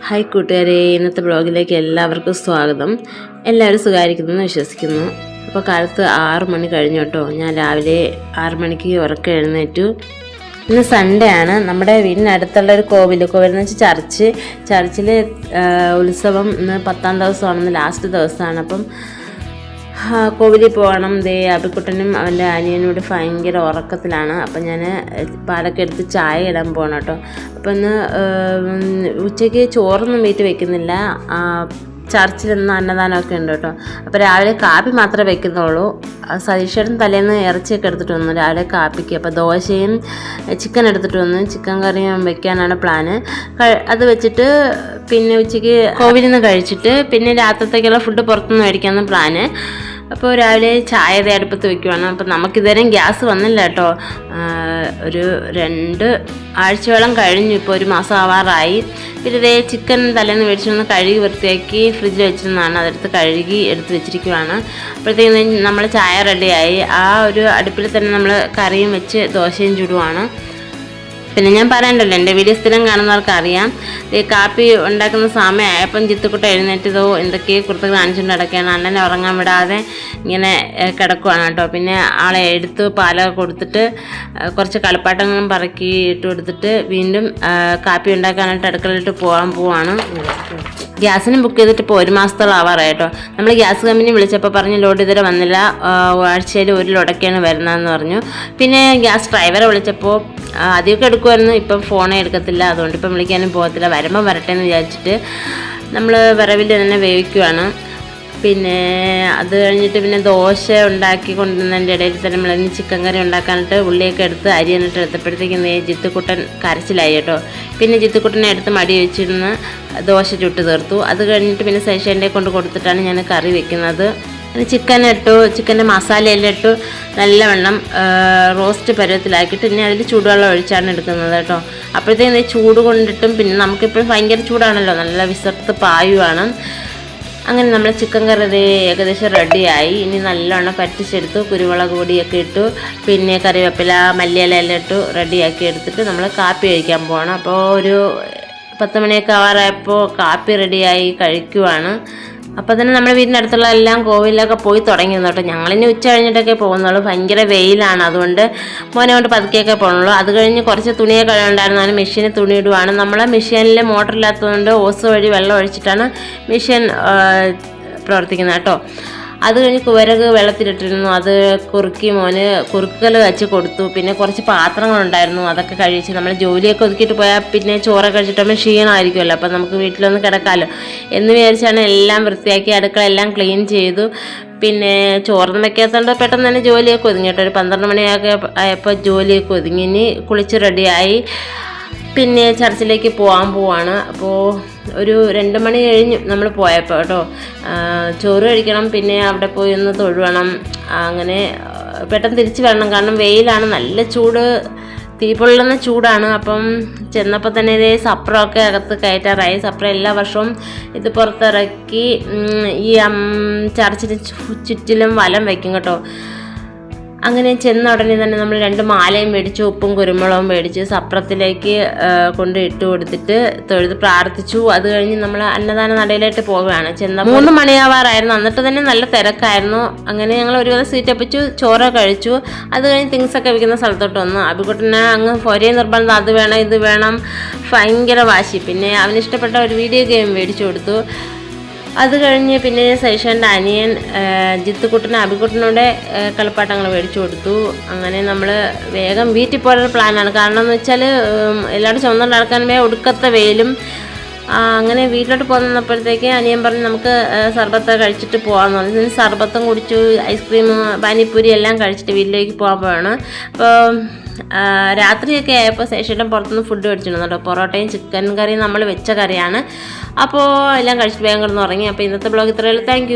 Hi കൂട്ടുകാരെ, ഇന്നത്തെ ബ്ലോഗിലേക്ക് എല്ലാവർക്കും സ്വാഗതം. എല്ലാവരും സുഖമായിരിക്കുന്നെന്ന് വിശ്വസിക്കുന്നു. അപ്പോൾ കാലത്ത് 6 മണി കഴിഞ്ഞു കേട്ടോ. ഞാൻ രാവിലെ 6 മണിക്ക് ഉറക്കം എഴുന്നേറ്റു. ഇന്ന് സൺഡേ ആണ്. നമ്മുടെ വീടിനടുത്തുള്ള ഒരു കോവിലെന്ന് വെച്ചാൽ ചർച്ചിൽ ഉത്സവം ഇന്ന് 10ാം ദിവസമാണെന്ന്, ലാസ്റ്റ് ദിവസമാണ്. അപ്പം കോവിലിൽ പോകണം. അബിക്കുട്ടനും അവൻ്റെ അനിയനോട് ഭയങ്കര ഉറക്കത്തിലാണ്. അപ്പം ഞാൻ പാലൊക്കെ എടുത്ത് ചായ ഇടാൻ പോകണം കേട്ടോ. അപ്പം ഇന്ന് ഉച്ചയ്ക്ക് ചോറൊന്നും വീട്ടിൽ വെക്കുന്നില്ല. ചർച്ചിൽ നിന്ന് അന്നദാനമൊക്കെ ഉണ്ട് കേട്ടോ. അപ്പോൾ രാവിലെ കാപ്പി മാത്രമേ വെക്കുന്നുള്ളൂ. സതീഷേട്ടൻ തലേന്ന് ഇറച്ചിയൊക്കെ എടുത്തിട്ട് വന്നു രാവിലെ കാപ്പിക്ക്. അപ്പോൾ ദോശയും ചിക്കൻ എടുത്തിട്ട് വന്നു. ചിക്കൻ കറിയും വെക്കാനാണ് പ്ലാന്. അത് വെച്ചിട്ട് പിന്നെ ഉച്ചയ്ക്ക് കോവിലിൽ നിന്ന് കഴിച്ചിട്ട് പിന്നെ രാത്രിത്തേക്കുള്ള ഫുഡ് പുറത്തുനിന്ന് മേടിക്കാമെന്ന് പ്ലാന്. അപ്പോൾ രാവിലെ ചായ അടുപ്പത്ത് വെക്കുവാണ്. അപ്പോൾ നമുക്കിതുവരെയും ഗ്യാസ് വന്നില്ല കേട്ടോ. ഒരു 2 ആഴ്ചയോളം കഴിഞ്ഞു. ഇപ്പോൾ 1 മാസം ആവാറായി. പിന്നെ ചിക്കൻ തലേന്ന് മേടിച്ചൊന്ന് കഴുകി വൃത്തിയാക്കി ഫ്രിഡ്ജിൽ വെച്ചിരുന്നതാണ്. അതെടുത്ത് കഴുകി എടുത്ത് വെച്ചിരിക്കുവാണ്. അപ്പോഴത്തേക്കും നമ്മൾ ചായ റെഡിയായി. ആ ഒരു അടുപ്പിൽ തന്നെ നമ്മൾ കറിയും വെച്ച് ദോശയും ചുടുവാണ്. പിന്നെ ഞാൻ പറയണ്ടല്ലോ, എൻ്റെ വീഡിയോ സ്ഥിരം കാണുന്നവർക്ക് അറിയാം. കാപ്പി ഉണ്ടാക്കുന്ന സമയമായപ്പം ജിത്തുക്കുട്ട എഴുന്നേറ്റതോ എന്തൊക്കെയോ കുറുത്ത് കാണിച്ചുകൊണ്ട് കിടക്കുകയാണ്. അണ്ണനെ ഉറങ്ങാൻ വിടാതെ ഇങ്ങനെ കിടക്കുവാണ് കേട്ടോ. പിന്നെ ആളെ എടുത്ത് പാലൊക്കെ കൊടുത്തിട്ട് കുറച്ച് കളിപ്പാട്ടങ്ങളും പറക്കി ഇട്ട് കൊടുത്തിട്ട് വീണ്ടും കാപ്പി ഉണ്ടാക്കാനായിട്ട് അടുക്കളയിലിട്ട് പോവാണ്. ഗ്യാസിന് ബുക്ക് ചെയ്തിട്ട് ഇപ്പോൾ 1 മാസത്തോളം ആവാറായി കേട്ടോ. നമ്മൾ ഗ്യാസ് കമ്പനി വിളിച്ചപ്പോൾ പറഞ്ഞ് ലോഡ് ഇതുവരെ വന്നില്ല, ആഴ്ചയിൽ 1 ലോഡൊക്കെയാണ് വരുന്നതെന്ന് പറഞ്ഞു. പിന്നെ ഗ്യാസ് ഡ്രൈവറെ വിളിച്ചപ്പോൾ ആദ്യമൊക്കെ എടുക്കുമായിരുന്നു, ഇപ്പം ഫോണേ എടുക്കത്തില്ല. അതുകൊണ്ട് ഇപ്പം വിളിക്കാനും പോകത്തില്ല. വരുമ്പോൾ വരട്ടെ എന്ന് വിചാരിച്ചിട്ട് നമ്മൾ വിറവിൽ തന്നെ വേവിക്കുവാണ്. പിന്നെ അത് കഴിഞ്ഞിട്ട് പിന്നെ ദോശ ഉണ്ടാക്കി കൊണ്ടുവന്നതിൻ്റെ ഇടയിൽ തന്നെ നമ്മൾ ചിക്കൻ കറി ഉണ്ടാക്കാനായിട്ട് ഉള്ളിയൊക്കെ എടുത്ത് അരിയാനിട്ട് എടുത്തപ്പോഴത്തേക്കും ജിത്തുക്കുട്ടൻ കരച്ചിലായി കേട്ടോ. പിന്നെ ജിത്തുക്കുട്ടനെ എടുത്ത് മടി വെച്ചിരുന്ന് ദോശ ചുട്ട് തീർത്തു. അത് കഴിഞ്ഞിട്ട് പിന്നെ സൈഷേൻ്റെ കൊണ്ട് കൊടുത്തിട്ടാണ് ഞാൻ കറി വെക്കുന്നത്. പിന്നെ ചിക്കൻ്റെ മസാലയെല്ലാം ഇട്ടു നല്ലവണ്ണം റോസ്റ്റ് പരുവത്തിലാക്കിയിട്ട് പിന്നെ അതിൽ ചൂടുവെള്ളം ഒഴിച്ചാണ് എടുക്കുന്നത് കേട്ടോ. അപ്പോഴത്തേക്കും ചൂട് കൊണ്ടിട്ടും പിന്നെ നമുക്കിപ്പോഴും ഭയങ്കര ചൂടാണല്ലോ, നല്ല വിസർത്ത് പായുവാണ്. അങ്ങനെ നമ്മൾ ചിക്കൻ കറി ഏകദേശം റെഡിയായി. ഇനി നല്ലോണം പറ്റിച്ചെടുത്തു, കുരുമുളക് പൊടിയൊക്കെ ഇട്ടു, പിന്നെ കറിവേപ്പില മല്ലിയില എല്ലാം ഇട്ടു റെഡിയാക്കി എടുത്തിട്ട് നമ്മൾ കാപ്പി കഴിക്കാൻ പോകണം. അപ്പോൾ ഒരു 10 മണിയൊക്കെ ആവാറായപ്പോൾ കാപ്പി റെഡിയായി കഴിക്കുവാണ്. അപ്പോൾ തന്നെ നമ്മുടെ വീടിനടുത്തുള്ള എല്ലാം കോവിലൊക്കെ പോയി തുടങ്ങി കേട്ടോ. ഞങ്ങളിനി ഉച്ച കഴിഞ്ഞിട്ടൊക്കെ പോകുന്നുള്ളൂ. ഭയങ്കര വെയിലാണ്, അതുകൊണ്ട് മോനെ കൊണ്ട് പതുക്കെയൊക്കെ പോകണുള്ളൂ. അത് കഴിഞ്ഞ് കുറച്ച് തുണിയൊക്കെ കഴുകുണ്ടായിരുന്നു. മെഷീനിൽ തുണി ഇടുവാണ്. നമ്മളെ മെഷീനിൽ മോട്ടറില്ലാത്തതുകൊണ്ട് ഓസ് വഴി വെള്ളം ഒഴിച്ചിട്ടാണ് മെഷീൻ പ്രവർത്തിക്കുന്നത് കേട്ടോ. അത് കഴിഞ്ഞ് വിറക് വെള്ളത്തിലിട്ടിരുന്നു, അത് കുറുക്കി മോന് കുറുക്കൽ വെച്ച് കൊടുത്തു. പിന്നെ കുറച്ച് പാത്രങ്ങളുണ്ടായിരുന്നു, അതൊക്കെ കഴിച്ച് നമ്മൾ ജോലിയൊക്കെ ഒതുക്കിയിട്ട് പോയാൽ പിന്നെ ചോറൊക്കെ കഴിച്ചിട്ടാകുമ്പോൾ ക്ഷീണമായിരിക്കുമല്ലോ. അപ്പം നമുക്ക് വീട്ടിലൊന്ന് കിടക്കാമല്ലോ എന്ന് വിചാരിച്ചാണ് എല്ലാം വൃത്തിയാക്കി അടുക്കള എല്ലാം ക്ലീൻ ചെയ്തു. പിന്നെ ചോറൊന്നും വെക്കാത്തതുകൊണ്ട് പെട്ടെന്ന് തന്നെ ജോലിയൊക്കെ ഒതുങ്ങി കേട്ടോ. ഒരു 12 മണിയൊക്കെ ആയപ്പോൾ ജോലിയൊക്കെ ഒതുങ്ങി. ഇനി കുളിച്ച് റെഡിയായി പിന്നെ ചർച്ചിലേക്ക് പോവാണ്. അപ്പോൾ ഒരു 2 മണി കഴിഞ്ഞു നമ്മൾ പോയപ്പോൾ കേട്ടോ. ചോറ് കഴിക്കണം, പിന്നെ അവിടെ പോയി ഒന്ന് തൊഴുവണം. അങ്ങനെ പെട്ടെന്ന് തിരിച്ച് വരണം, കാരണം വെയിലാണ്, നല്ല ചൂട്, തീ പൊള്ളുന്ന ചൂടാണ്. അപ്പം ചെന്നപ്പോൾ തന്നെ ഇതേ സപ്രമൊക്കെ അകത്ത് കയറ്റാറായി. സപ്രം എല്ലാ വർഷവും ഇത് പുറത്തിറക്കി ഈ ചർച്ചിന് ചുറ്റിലും വലം വയ്ക്കും കേട്ടോ. അങ്ങനെ ചെന്ന ഉടനെ തന്നെ നമ്മൾ 2 മാലയും മേടിച്ചു, ഉപ്പും കുരുമുളകും മേടിച്ച് സപ്രത്തിലേക്ക് കൊണ്ട് ഇട്ട് കൊടുത്തിട്ട് തൊഴുത് പ്രാർത്ഥിച്ചു. അത് കഴിഞ്ഞ് നമ്മൾ അന്നദാന നടയിലായിട്ട് പോവുകയാണ്. 3 മണിയാവാറായിരുന്നു. എന്നിട്ട് തന്നെ നല്ല തിരക്കായിരുന്നു. അങ്ങനെ ഞങ്ങൾ ഒരുവിധം സീറ്റ് ഒപ്പിച്ചു, ചോറ് കഴിച്ചു. അത് കഴിഞ്ഞ് തിങ്സൊക്കെ വിൽക്കുന്ന സ്ഥലത്തോട്ട് വന്നു. അബിക്കുട്ടനെ അങ്ങ് ഒരേ നിർബന്ധം, അത് വേണം ഇത് വേണം, ഭയങ്കര വാശി. പിന്നെ അവനിഷ്ടപ്പെട്ട ഒരു വീഡിയോ ഗെയിം മേടിച്ചു കൊടുത്തു. അത് കഴിഞ്ഞ് പിന്നെ സൈഷേൻ്റെ അനിയൻ ജിത്തുക്കുട്ടനും അബിക്കുട്ടനോടെ കളിപ്പാട്ടങ്ങൾ മേടിച്ചു കൊടുത്തു. അങ്ങനെ നമ്മൾ വേഗം വീട്ടിൽ പോകാനുള്ള പ്ലാനാണ്. കാരണം എന്ന് വെച്ചാൽ എല്ലാവരും ചുമന്നുകൊണ്ട് നടക്കാൻ ഒടുക്കത്തെ വെയിലും. അങ്ങനെ വീട്ടിലോട്ട് പോകുന്നപ്പോഴത്തേക്ക് അനിയൻ പറഞ്ഞ് നമുക്ക് സർബത്ത് കഴിച്ചിട്ട് പോകാമെന്ന് പറഞ്ഞു. സർബത്തും കുടിച്ചു, ഐസ്ക്രീം പാനിപ്പൂരി എല്ലാം കഴിച്ചിട്ട് വീട്ടിലേക്ക് പോകാൻ പോവാണ്. അപ്പോൾ രാത്രിയൊക്കെ ആയപ്പോൾ സേഷേട്ടൻ പുറത്തുനിന്ന് ഫുഡ് മേടിച്ചിരുന്നു കേട്ടോ. പൊറോട്ടയും ചിക്കൻ കറിയും നമ്മൾ വെച്ച കറിയാണ്. അപ്പോൾ എല്ലാം കഴിച്ചിട്ട് വേഗം കിടന്ന് ഉറങ്ങി. അപ്പോൾ ഇന്നത്തെ ബ്ലോഗ് ഇത്രയുള്ളൂ. Thank U.